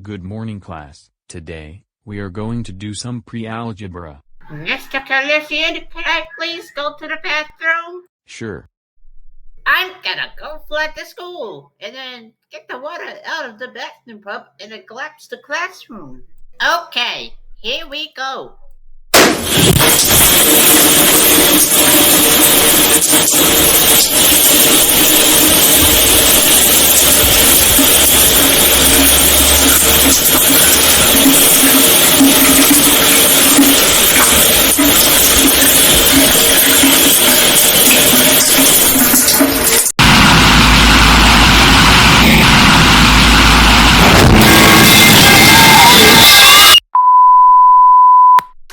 Good morning, class. Today, we are going to do some pre-algebra. Mr. Calician, can I please go to the bathroom? Sure. I'm gonna go flood the school and then get the water out of the bathroom pump and then collapse the classroom. Okay, here we go.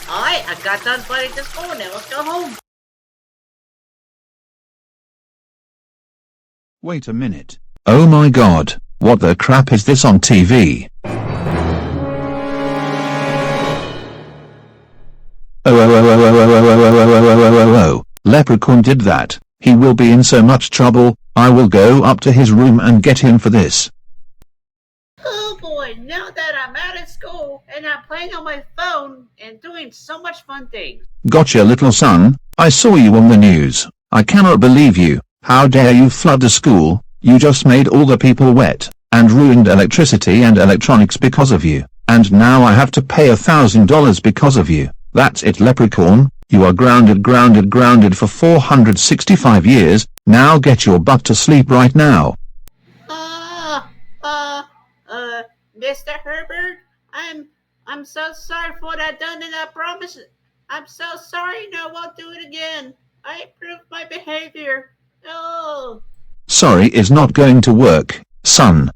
Alright, I got done flooding the school now. Let's go home. Wait a minute. Oh my god, what the crap is this on TV? Oh, Leprechaun did that. He will be in so much trouble. I will go up to his room and get him for this. Oh boy, now that I'm out of school and I'm playing on my phone and doing so much fun things. Gotcha, little son. I saw you on the news. I cannot believe you. How dare you flood the school? You just made all the people wet, and ruined electricity and electronics because of you. And now I have to pay $1,000 because of you. That's it, Leprechaun. You are grounded for 465 years. Now get your butt to sleep right now. Mr. Herbert, I'm so sorry for what I've done and I promise I'm so sorry and I won't do it again. I improved my behavior. Oh. Sorry is not going to work, son.